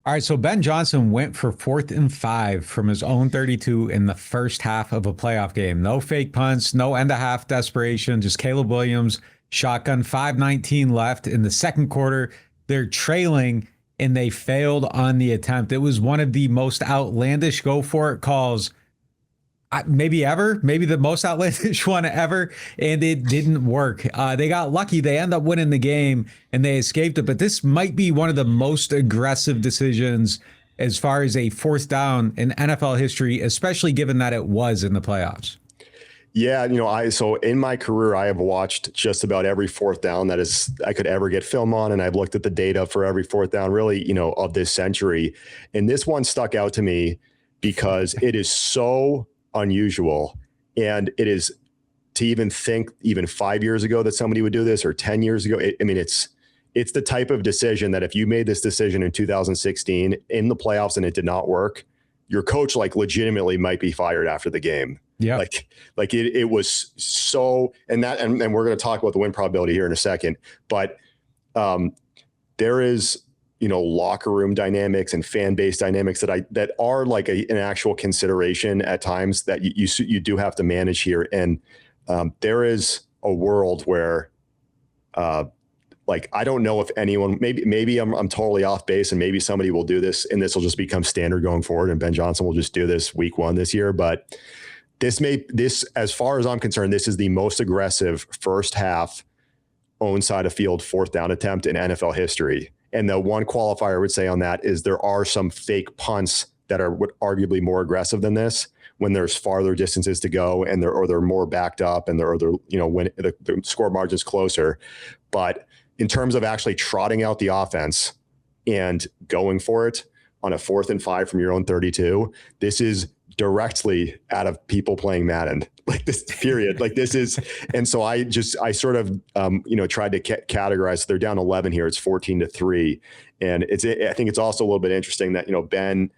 All right, so Ben Johnson went for 4th and 5 from his own 32 in the first half of a playoff game. No fake punts, no end of half desperation, just Caleb Williams, shotgun, 5:19 left in the second quarter. They're trailing and they failed on the attempt. It was one of the most outlandish go for it calls maybe ever, maybe the most outlandish one ever, and it didn't work. They got lucky. They end up winning the game and they escaped it, but this might be one of the most aggressive decisions as far as a 4th down in NFL history, especially given that it was in the playoffs. Yeah, so in my career, I have watched just about every 4th down that is I could ever get film on, and I've looked at the data for every 4th down, really, of this century. And this one stuck out to me because it is so unusual, and it is to even think even 5 years ago that somebody would do this, or 10 years ago. It's the type of decision that if you made this decision in 2016 in the playoffs and it did not work, your coach legitimately might be fired after the game. Yeah. It was so, and we're going to talk about the win probability here in a second, but there is, locker room dynamics and fan base dynamics that are an actual consideration at times that you do have to manage here. And there is a world where, I don't know if anyone, maybe I'm totally off base, and maybe somebody will do this and this will just become standard going forward, and Ben Johnson will just do this week 1 this year. But this, as far as I'm concerned, this is the most aggressive first half own side of field 4th down attempt in NFL history. And the one qualifier I would say on that is there are some fake punts that are arguably more aggressive than this when there's farther distances to go and they're more backed up and when the score margin's closer. But in terms of actually trotting out the offense and going for it on a 4th and 5 from your own 32, this is directly out of people playing Madden, this period, this is. And so I sort of, tried to categorize. They're down 11 here. It's 14-3. And I think it's also a little bit interesting that, Ben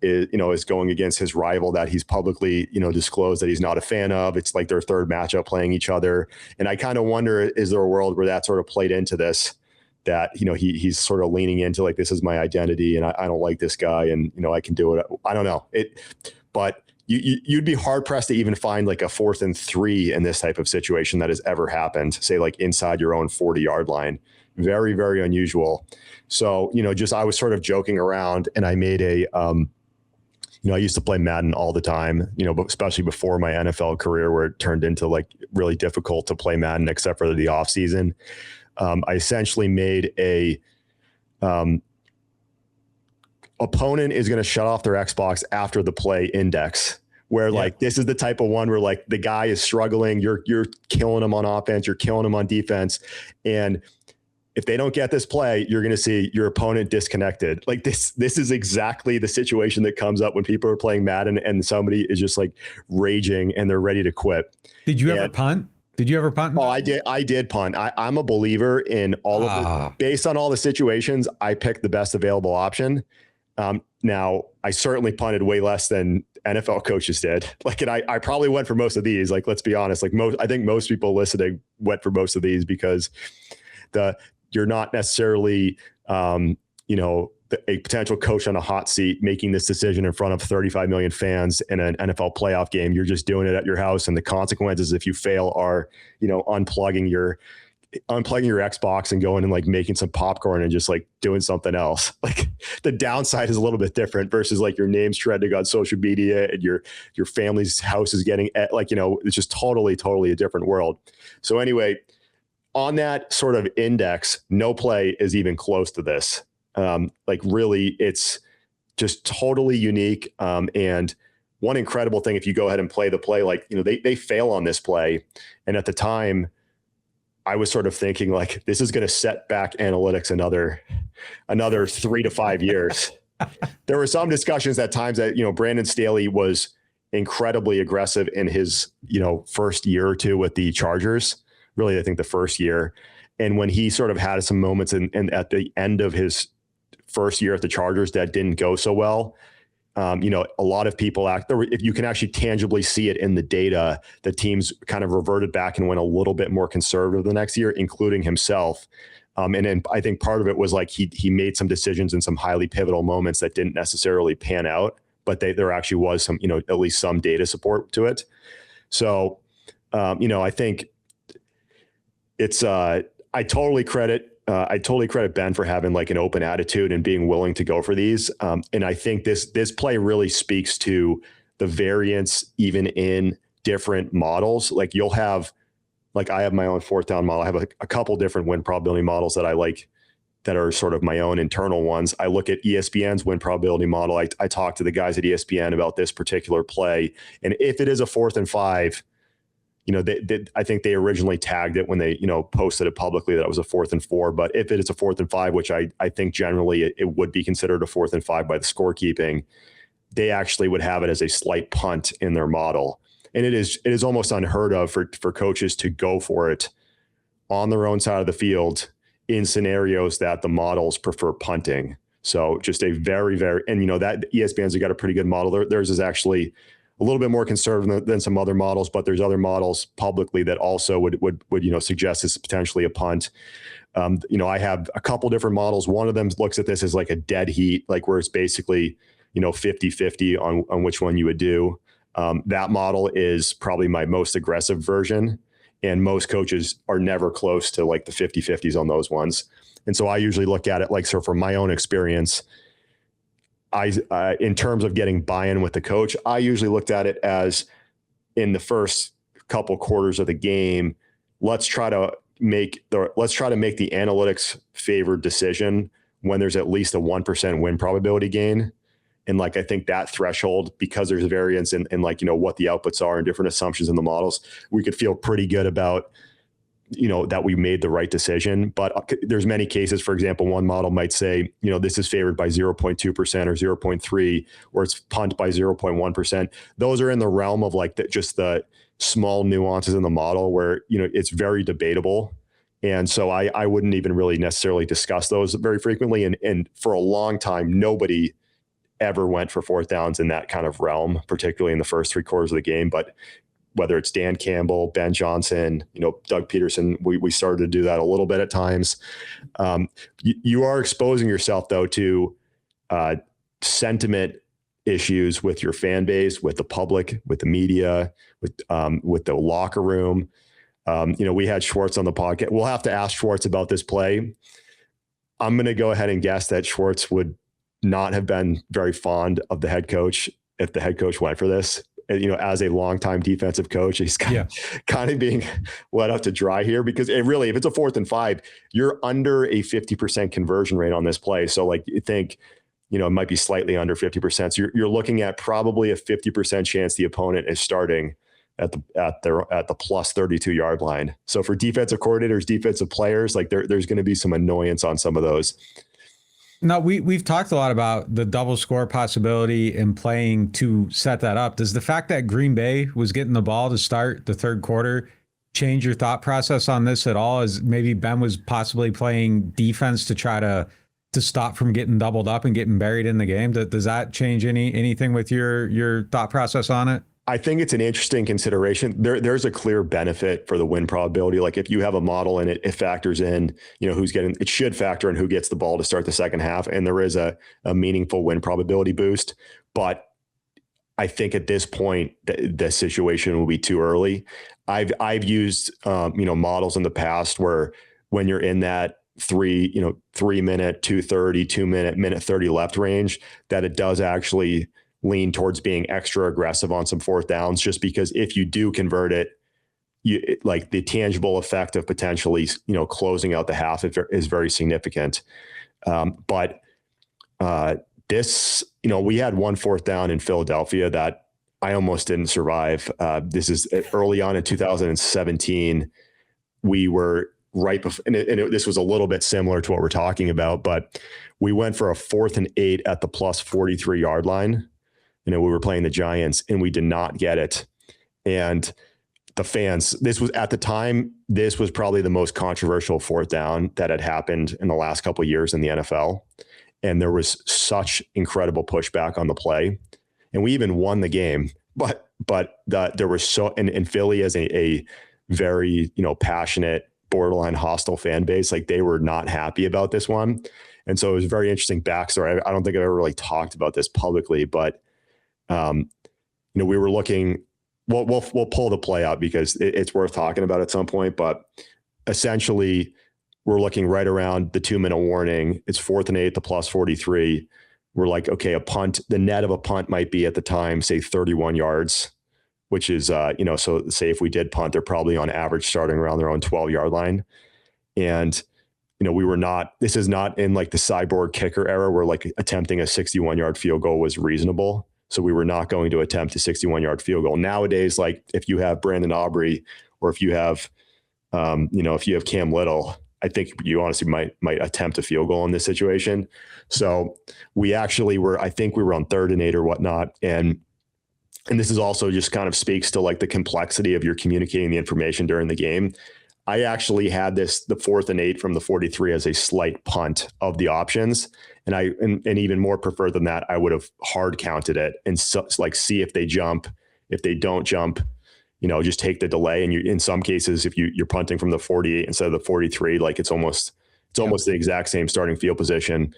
is going against his rival that he's publicly, disclosed that he's not a fan of. It's like their 3rd matchup playing each other. And I kind of wonder, is there a world where that sort of played into this, that, he's sort of leaning into this is my identity and I don't like this guy and, I can do it. I don't know but you'd be hard pressed to even find a 4th and 3 in this type of situation that has ever happened, say inside your own 40-yard line. Very, very unusual. So, I was sort of joking around, and I made I used to play Madden all the time, especially before my NFL career, where it turned into really difficult to play Madden except for the off season. I essentially made opponent is going to shut off their Xbox after the play index, where this is the type of one where the guy is struggling, you're killing him on offense, you're killing him on defense. And if they don't get this play, you're going to see your opponent disconnected. This is exactly the situation that comes up when people are playing Madden and somebody is just raging and they're ready to quit. Did you ever punt? Did you ever punt? Oh, I did punt. I'm a believer in all of it. Based on all the situations, I picked the best available option. Now, I certainly punted way less than NFL coaches did. And I probably went for most of these. Let's be honest. I think most people listening went for most of these because you're not necessarily, a potential coach on a hot seat making this decision in front of 35 million fans in an NFL playoff game. You're just doing it at your house, and the consequences if you fail are, unplugging your Xbox and going and making some popcorn and just doing something else. The downside is a little bit different versus your name's trending on social media and your family's house is getting it's just totally a different world. So anyway, on that sort of index, no play is even close to this. Really, it's just totally unique. And one incredible thing, if you go ahead and play the play, they fail on this play. And at the time, I was sort of thinking this is going to set back analytics another 3 to 5 years. There were some discussions at times that, Brandon Staley was incredibly aggressive in his, first year or two with the Chargers. Really, I think the first year. And when he sort of had some moments and at the end of his first year at the Chargers that didn't go so well, a lot of people if you can actually tangibly see it in the data, the teams kind of reverted back and went a little bit more conservative the next year, including himself. And then I think part of it was like he made some decisions in some highly pivotal moments that didn't necessarily pan out, but there actually was some, at least some data support to it. So, I think it's I totally credit Ben for having like an open attitude and being willing to go for these. And I think this play really speaks to the variance even in different models. Like you'll have, like I have my own fourth down model. I have a couple different win probability models that I like that are sort of my own internal ones. I look at ESPN's win probability model. I talk to the guys at ESPN about this particular play. And if it is a 4th and 5, I think they originally tagged it when they, posted it publicly that it was a 4th and 4. But if it is a 4th and 5, which I think generally it would be considered a 4th and 5 by the scorekeeping, they actually would have it as a slight punt in their model. And it is almost unheard of for coaches to go for it on their own side of the field in scenarios that the models prefer punting. So just a very, very, and that ESPN's got a pretty good model. Theirs is actually a little bit more conservative than some other models, but there's other models publicly that also would suggest this is potentially a punt. I have a couple different models. One of them looks at this as like a dead heat, like where it's basically 50-50 on which one you would do. That model is probably my most aggressive version. And most coaches are never close to like the 50-50s on those ones. And so I usually look at it like, so from my own experience, in terms of getting buy-in with the coach, I usually looked at it as in the first couple quarters of the game, let's try to make the analytics favored decision when there's at least a 1% win probability gain. And like, I think that threshold, because there's a variance in like, what the outputs are and different assumptions in the models, we could feel pretty good about, that we made the right decision. But there's many cases, for example, one model might say, this is favored by 0.2% or 0.3, or it's punt by 0.1%. Those are in the realm of like just the small nuances in the model where, it's very debatable. And so I wouldn't even really necessarily discuss those very frequently. And for a long time, nobody ever went for 4th downs in that kind of realm, particularly in the first 3 quarters of the game. But whether it's Dan Campbell, Ben Johnson, Doug Peterson, we started to do that a little bit at times. You are exposing yourself though to sentiment issues with your fan base, with the public, with the media, with the locker room. We had Schwartz on the podcast. We'll have to ask Schwartz about this play. I'm going to go ahead and guess that Schwartz would not have been very fond of the head coach if the head coach went for this. As a longtime defensive coach, he's kind of being let out to dry here, because if it's a 4th and 5, you're under a 50% conversion rate on this play. So like you think, it might be slightly under 50%. So you're looking at probably a 50% chance the opponent is starting at the plus 32 yard line. So for defensive coordinators, defensive players, like there's going to be some annoyance on some of those. No, we've talked a lot about the double score possibility and playing to set that up. Does the fact that Green Bay was getting the ball to start the third quarter change your thought process on this at all? As maybe Ben was possibly playing defense to try to stop from getting doubled up and getting buried in the game? Does that change anything with your thought process on it? I think it's an interesting consideration. There's a clear benefit for the win probability. Like if you have a model and it factors in, it should factor in who gets the ball to start the second half. And there is a meaningful win probability boost. But I think at this point, the situation will be too early. I've used, models in the past where when you're in that 3 minute, 2:30, 2 minute 30 left range, that it does actually lean towards being extra aggressive on some 4th downs, just because if you do convert it, like the tangible effect of potentially, closing out the half is very significant. But this, we had 1 4th down in Philadelphia that I almost didn't survive. This is early on in 2017. We were right before, this was a little bit similar to what we're talking about, but we went for a 4th and 8 at the plus 43 yard line. We were playing the Giants and we did not get it. And the fans, this was probably the most controversial 4th down that had happened in the last couple of years in the NFL. And there was such incredible pushback on the play. And we even won the game, but there was and Philly as a very, passionate borderline hostile fan base. Like they were not happy about this one. And so it was a very interesting backstory. I don't think I've ever really talked about this publicly, but we were looking, we'll pull the play out because it's worth talking about at some point, but essentially we're looking right around the 2-minute warning. It's 4th and 8, the plus 43. We're like, okay, a punt, the net of a punt might be at the time, say 31 yards, which is, so say if we did punt, they're probably on average starting around their own 12-yard line. And, this is not in like the cyborg kicker era where like attempting a 61-yard field goal was reasonable. So we were not going to attempt a 61-yard field goal. Nowadays, like if you have Brandon Aubrey or if you have, if you have Cam Little, I think you honestly might attempt a field goal in this situation. So we actually were, I think we were on 3rd and 8 or whatnot. And this is also just kind of speaks to like the complexity of your communicating the information during the game. I actually had the 4th and 8 from the 43 as a slight punt of the options. And even more preferred than that, I would have hard counted it and see if they jump. If they don't jump, just take the delay. And in some cases, if you're punting from the 48 instead of the 43, like it's almost the exact same starting field position.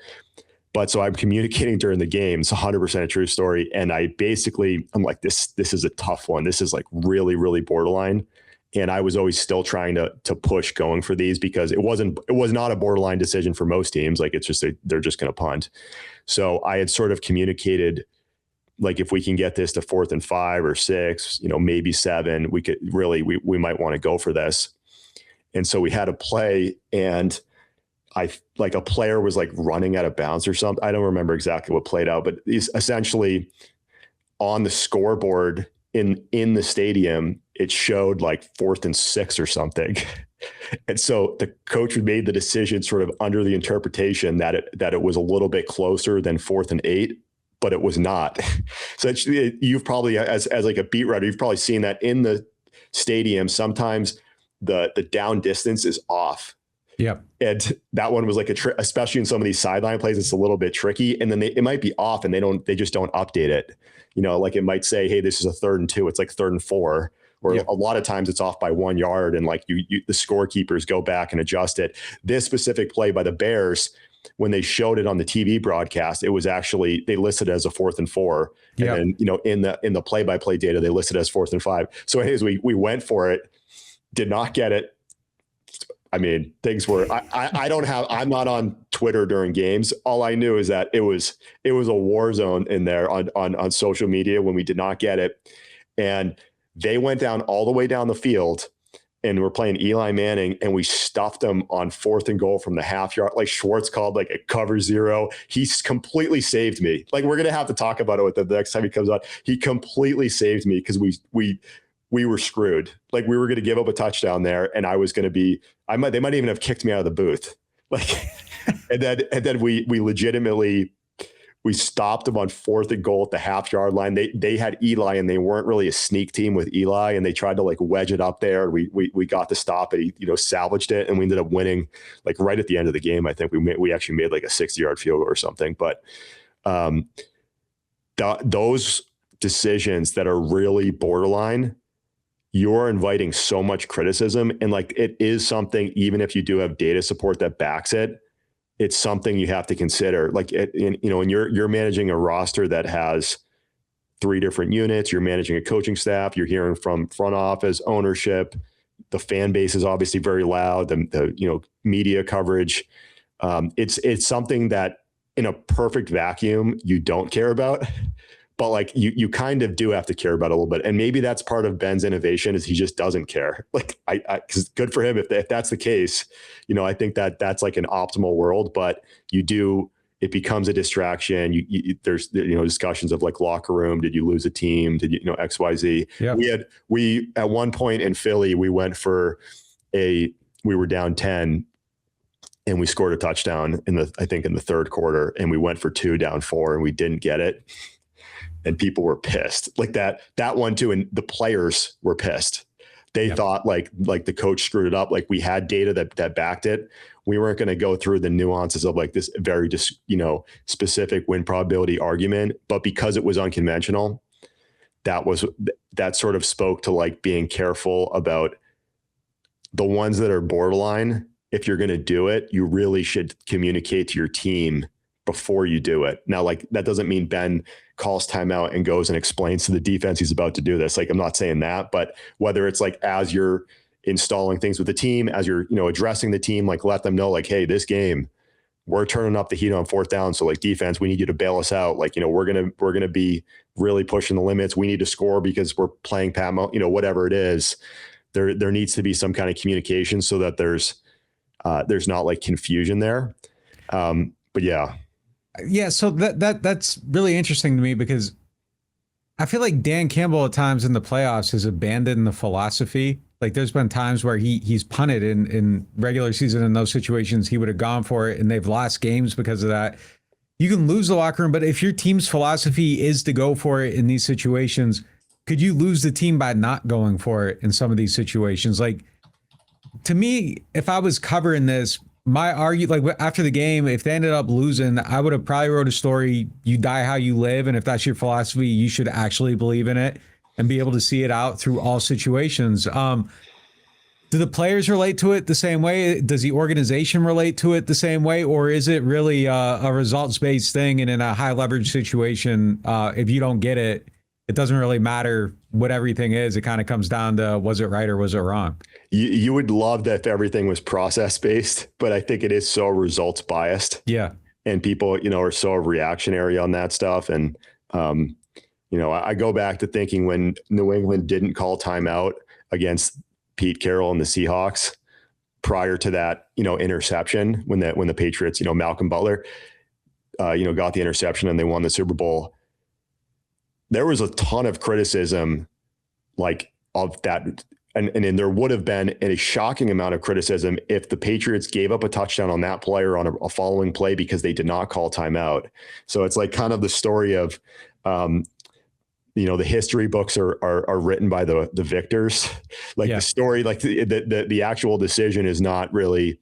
But so I'm communicating during the game. It's 100% a true story. And I'm like, this is a tough one. This is like really, really borderline. And I was always still trying to push going for these because it was not a borderline decision for most teams. Like it's just, they're just going to punt. So I had sort of communicated, like, if we can get this to 4th and 5 or 6, maybe 7, we could really, we might want to go for this. And so we had a play and a player was like running out of bounds or something. I don't remember exactly what played out, but he's essentially on the scoreboard in the stadium, it showed like 4th and 6 or something. And so the coach made the decision sort of under the interpretation that it was a little bit closer than 4th and 8, but it was not. So you've probably, as like a beat writer, you've probably seen that in the stadium. Sometimes the down distance is off. Yep. And that one was like especially in some of these sideline plays, it's a little bit tricky. And then it might be off and they just don't update it. Like it might say, hey, this is a 3rd and 2. It's like 3rd and 4. Or a lot of times it's off by 1 yard and like the scorekeepers go back and adjust it. This specific play by the Bears, when they showed it on the TV broadcast, it was actually, they listed it as a 4th and 4. Yep. And then, in the play-by-play data, they listed it as 4th and 5. So anyways, we went for it, did not get it. I mean, things were, I'm not on Twitter during games. All I knew is that it was a war zone in there on social media when we did not get it. And they went down all the way down the field and we're playing Eli Manning and we stuffed them on 4th and goal from the half yard. Like Schwartz called like a cover 0. He's completely saved me. Like we're going to have to talk about it with the next time he comes on. He completely saved me because we were screwed. Like we were going to give up a touchdown there and I was going to be, they might even have kicked me out of the booth. Like, and then we legitimately, we stopped them on 4th and goal at the half yard line. They had Eli and they weren't really a sneak team with Eli and they tried to like wedge it up there. We got to stop it. He, salvaged it and we ended up winning like right at the end of the game. I think we actually made like a 60-yard field goal or something. But those decisions that are really borderline, you're inviting so much criticism. And like, it is something, even if you do have data support that backs it, it's something you have to consider. Like, when you're managing a roster that has 3 different units, you're managing a coaching staff, you're hearing from front office, ownership, the fan base is obviously very loud, the media coverage. It's something that in a perfect vacuum, you don't care about. But like you kind of do have to care about it a little bit. And maybe that's part of Ben's innovation is he just doesn't care. Like cause good for him. If that's the case, I think that's like an optimal world, but it becomes a distraction. There's discussions of like locker room. Did you lose a team? Did you X, Y, Z? Yep. We at one point in Philly, we went for we were down 10 and we scored a touchdown in the 3rd quarter and we went for 2 down 4 and we didn't get it. And people were pissed like that one too. And the players were pissed. They thought like the coach screwed it up. Like we had data that backed it. We weren't going to go through the nuances of like this very specific win probability argument, but because it was unconventional, that sort of spoke to like being careful about the ones that are borderline, if you're going to do it, you really should communicate to your team before you do it. Now, like, that doesn't mean Ben calls timeout and goes and explains to the defense he's about to do this. Like, I'm not saying that, but whether it's like as you're installing things with the team, as you're, addressing the team, like, let them know, like, hey, this game, we're turning up the heat on fourth down. So, like, defense, we need you to bail us out. Like, we're gonna be really pushing the limits. We need to score because we're playing Pat, whatever it is. There needs to be some kind of communication so that there's not like confusion there. But yeah. Yeah, so that's really interesting to me because I feel like Dan Campbell at times in the playoffs has abandoned the philosophy. Like, there's been times where he's punted in regular season in those situations. He would have gone for it, and they've lost games because of that. You can lose the locker room, but if your team's philosophy is to go for it in these situations, could you lose the team by not going for it in some of these situations? Like, to me, if I was covering this, my like after the game, if they ended up losing, I would have probably wrote a story, you die how you live. And if that's your philosophy, you should actually believe in it and be able to see it out through all situations. Do the players relate to it the same way? Does the organization relate to it the same way? Or is it really a results-based thing? And in a high leverage situation, if you don't get it, it doesn't really matter what everything is. It kind of comes down to, was it right or was it wrong? You would love that if everything was process based, but I think it is so results biased. Yeah. And people, are so reactionary on that stuff. And, I go back to thinking when New England didn't call timeout against Pete Carroll and the Seahawks prior to that, interception, when the Patriots, Malcolm Butler, got the interception and they won the Super Bowl. There was a ton of criticism like of that. And there would have been a shocking amount of criticism if the Patriots gave up a touchdown on that player on a following play because they did not call timeout. So it's like kind of the story of, the history books are written by the victors. Like, yeah. The story, like the actual decision is not really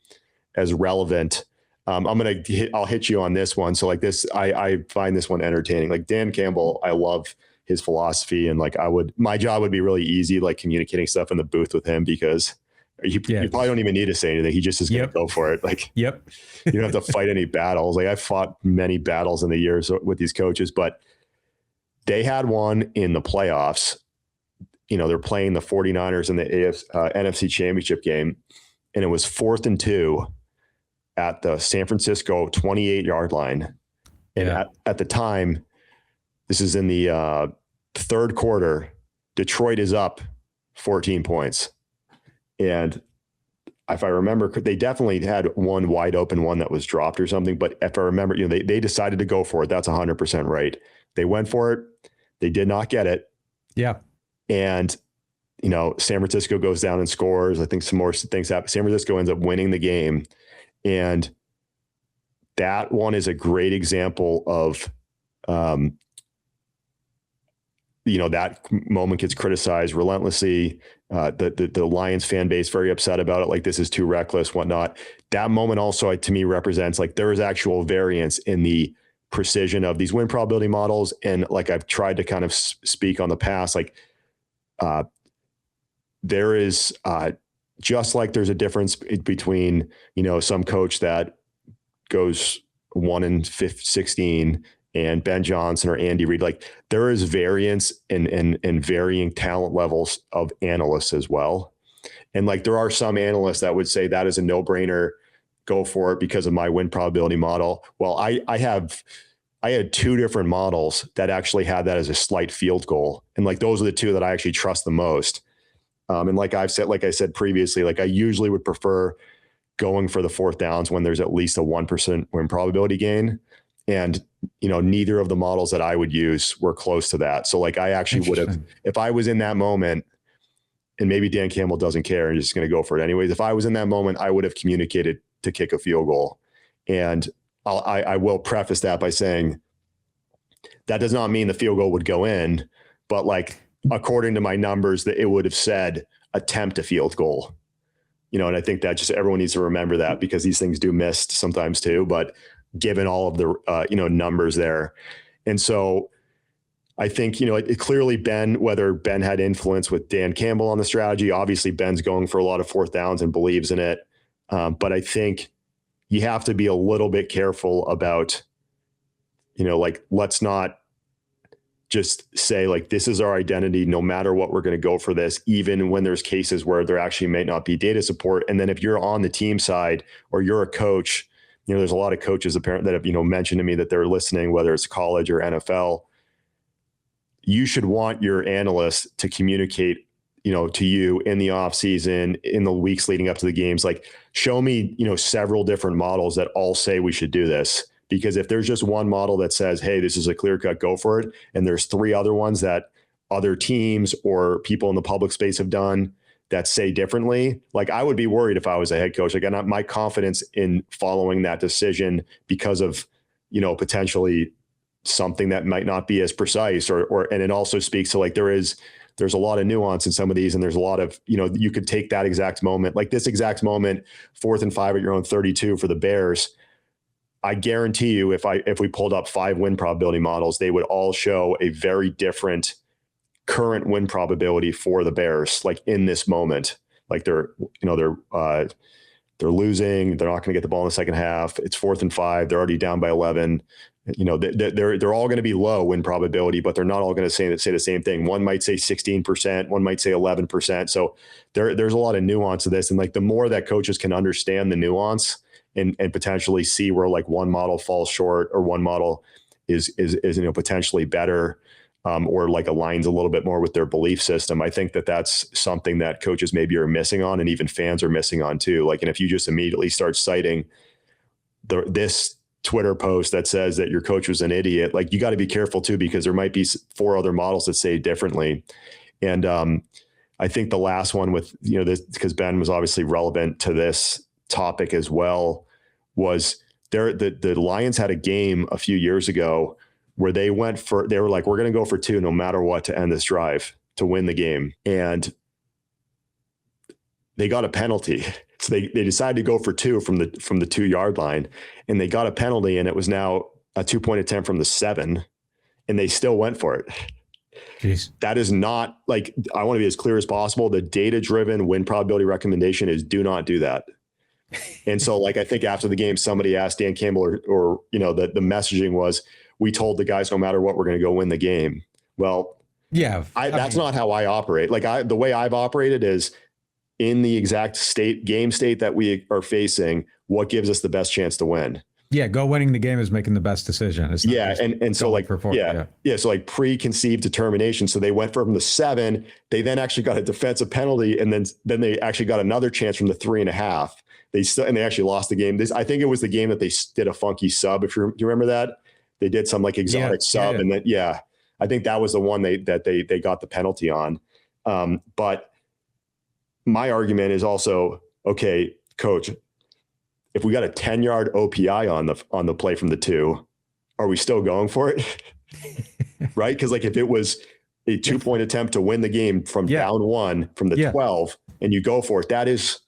as relevant. I'll hit you on this one. So like this, I find this one entertaining. Like Dan Campbell, I love his philosophy, and like my job would be really easy, like communicating stuff in the booth with him, because you probably don't even need to say anything. He just is going to go for it. Like, you don't have to fight any battles. Like, I've fought many battles in the years with these coaches, but they had one in the playoffs. They're playing the 49ers in the NFC Championship game, and it was 4th and 2 at the San Francisco 28-yard line. And at the time, this is in the third quarter, Detroit is up 14 points. And if I remember, they definitely had one wide open one that was dropped or something. But if I remember, they decided to go for it. That's 100% right. They went for it. They did not get it. Yeah. And, San Francisco goes down and scores. I think some more things happen. San Francisco ends up winning the game. And that one is a great example of, that moment gets criticized relentlessly. The Lions fan base very upset about it. Like, this is too reckless, whatnot. That moment also, to me, represents like there is actual variance in the precision of these win probability models. And like I've tried to kind of speak on the past, like there is just like there's a difference between, some coach that goes 1-16 and Ben Johnson or Andy Reid. Like, there is variance in varying talent levels of analysts as well. And like, there are some analysts that would say that is a no-brainer, go for it because of my win probability model. Well, I had 2 different models that actually had that as a slight field goal. And like, those are the 2 that I actually trust the most. And like I said previously, like I usually would prefer going for the 4th downs when there's at least a 1% win probability gain. And, neither of the models that I would use were close to that. So like, I actually would have, if I was in that moment, and maybe Dan Campbell doesn't care and just going to go for it anyways. If I was in that moment, I would have communicated to kick a field goal. And I will preface that by saying that does not mean the field goal would go in, but like, according to my numbers, that it would have said attempt a field goal, and I think that just everyone needs to remember that, because these things do miss sometimes too, but given all of the, numbers there. And so I think, it clearly whether Ben had influence with Dan Campbell on the strategy, obviously Ben's going for a lot of fourth downs and believes in it. But I think you have to be a little bit careful about, let's not just say like, this is our identity, no matter what, we're going to go for this, even when there's cases where there actually may not be data support. And then if you're on the team side or you're a coach, there's a lot of coaches apparently that have, mentioned to me that they're listening, whether it's college or NFL. You should want your analysts to communicate, to you in the off season, in the weeks leading up to the games, like show me, several different models that all say we should do this. Because if there's just one model that says, hey, this is a clear cut, go for it, and there's 3 other ones that other teams or people in the public space have done that say differently, like I would be worried if I was a head coach. Like, my confidence in following that decision because of, potentially something that might not be as precise and it also speaks to like, there's a lot of nuance in some of these. And there's a lot of, you could take that exact moment, like this exact moment, 4th and 5 at your own 32 for the Bears. I guarantee you, if we pulled up 5 win probability models, they would all show a very different current win probability for the Bears, like in this moment. Like they're losing, they're not going to get the ball in the second half. It's 4th and 5, they're already down by 11. They're all going to be low win probability, but they're not all going to say the same thing. One might say 16%, one might say 11%. So there's a lot of nuance to this. And like the more that coaches can understand the nuance and potentially see where like one model falls short or one model is potentially better, or like aligns a little bit more with their belief system. I think that's something that coaches maybe are missing on, and even fans are missing on too. Like, and if you just immediately start citing this Twitter post that says that your coach was an idiot, like you got to be careful too, because there might be 4 other models that say differently. And I think the last one with, this, because Ben was obviously relevant to this topic as well, was the Lions had a game a few years ago where they were like, we're going to go for 2 no matter what to end this drive to win the game. And they got a penalty. So they decided to go for 2 from the 2-yard line, and they got a penalty, and it was now a 2-point attempt from the 7, and they still went for it. Jeez. That is not, like, I want to be as clear as possible. The data-driven win probability recommendation is do not do that. And so, like, I think after the game, somebody asked Dan Campbell or the messaging was, we told the guys no matter what, we're going to go win the game. Well, yeah, that's not how I operate. Like, the way I've operated is, in the exact game state that we are facing, what gives us the best chance to win? Yeah, winning the game is making the best decision. It's and so like so like preconceived determination. So they went from the 7. They then actually got a defensive penalty, and then they actually got another chance from the 3.5. They actually lost the game. I think it was the game that they did a funky sub. Do you remember that? They did some like exotic sub, and then I think that was the one they got the penalty on. But my argument is also, okay, coach, if we got a 10-yard OPI on the play from the 2, are we still going for it? Right? Because like if it was a 2-point attempt to win the game from down 1 from the 12, and you go for it, that is,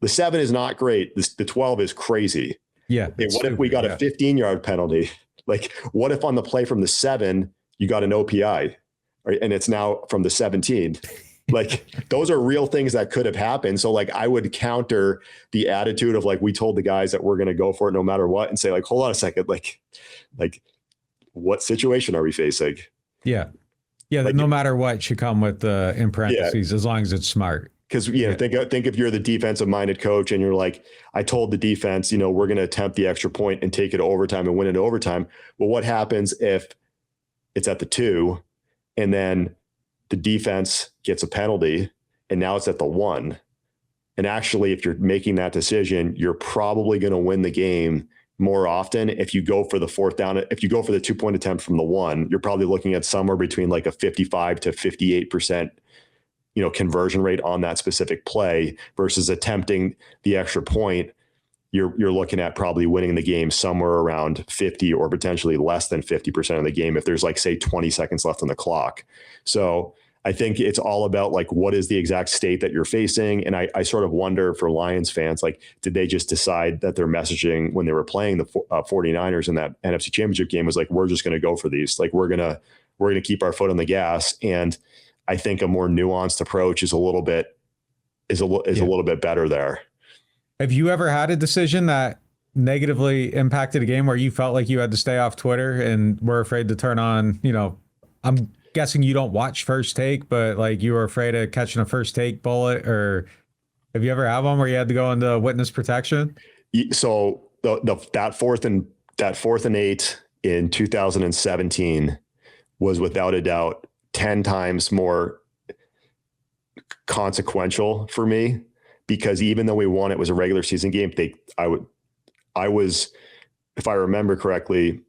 the 7 is not great. The 12 is crazy. Yeah. And what if we got a 15-yard penalty? Like, what if on the play from the 7 you got an OPI, right? And it's now from the 17? Like, those are real things that could have happened. So like, I would counter the attitude of like, we told the guys that we're going to go for it no matter what, and say like, hold on a second. Like what situation are we facing? Yeah. Yeah. Like, no matter what should come with in parentheses, as long as it's smart. Because, think if you're the defensive minded coach and you're like, I told the defense, we're going to attempt the extra point and take it to overtime and win it to overtime. Well, what happens if it's at the 2 and then the defense gets a penalty and now it's at the 1? And actually, if you're making that decision, you're probably going to win the game more often if you go for the 4th down. If you go for the 2-point attempt from the 1, you're probably looking at somewhere between like a 55 to 58%, conversion rate on that specific play, versus attempting the extra point. You're looking at probably winning the game somewhere around 50 or potentially less than 50% of the game if there's like, say, 20 seconds left on the clock. So I think it's all about like, what is the exact state that you're facing? And I sort of wonder for Lions fans, like, did they just decide that their messaging when they were playing the 49ers in that NFC Championship game was like, we're just going to go for these. Like, we're going we're going to keep our foot on the gas. And I think a more nuanced approach is a little bit better there. Have you ever had a decision that negatively impacted a game where you felt like you had to stay off Twitter and were afraid to turn on, I'm guessing you don't watch First Take, but like you were afraid of catching a First Take bullet, or have you ever had one where you had to go into witness protection? So that fourth and 8 in 2017 was without a doubt 10 times more consequential for me, because even though we won, it was a regular season game. I was, if I remember correctly,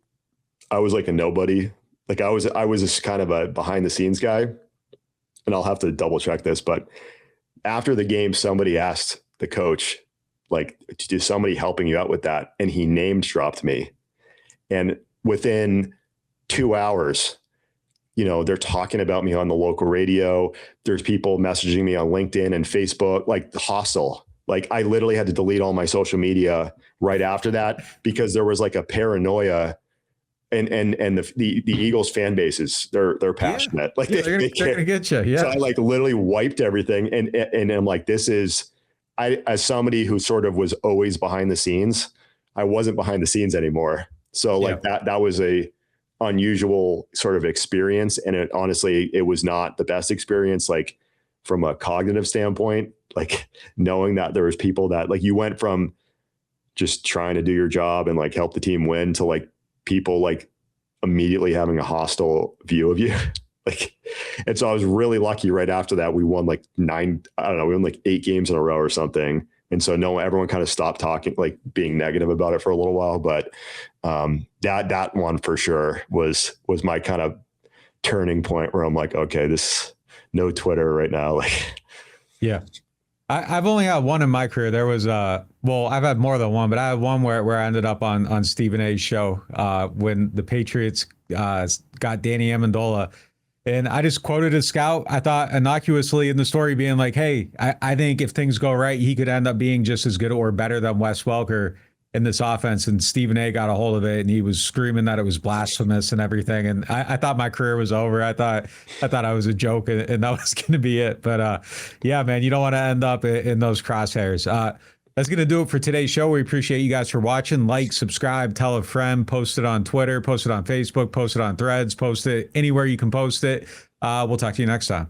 I was like a nobody. Like I was just kind of a behind the scenes guy, and I'll have to double check this, but after the game, somebody asked the coach, like, is somebody helping you out with that? And he name dropped me. And within 2 hours, they're talking about me on the local radio. There's people messaging me on LinkedIn and Facebook, like hostile. Like I literally had to delete all my social media right after that, because there was like a paranoia, and the Eagles fan bases, they're passionate. Like they're gonna get you. Yeah. So I like literally wiped everything. And I'm like, as somebody who sort of was always behind the scenes, I wasn't behind the scenes anymore. So like that was a unusual sort of experience. And it was not the best experience, like from a cognitive standpoint, like knowing that there was people that like you went from just trying to do your job and like help the team win to like people like immediately having a hostile view of you. Like, and so I was really lucky right after that. We won like we won like 8 games in a row or something. And so everyone kind of stopped talking, like being negative about it for a little while. But that one for sure was my kind of turning point where I'm like, okay, no Twitter right now. Like, yeah. I've only had one in my career. There was I've had more than one, but I had one where I ended up on Stephen A's show when the Patriots got Danny Amendola. And I just quoted a scout, I thought innocuously in the story, being like, hey, I think if things go right, he could end up being just as good or better than Wes Welker in this offense. And Stephen A got a hold of it, and he was screaming that it was blasphemous and everything. And I thought my career was over. I thought I was a joke, and that was going to be it. But yeah, man, you don't want to end up in those crosshairs. That's going to do it for today's show. We appreciate you guys for watching. Like, subscribe, tell a friend, post it on Twitter, post it on Facebook, post it on Threads, post it anywhere you can post it. We'll talk to you next time.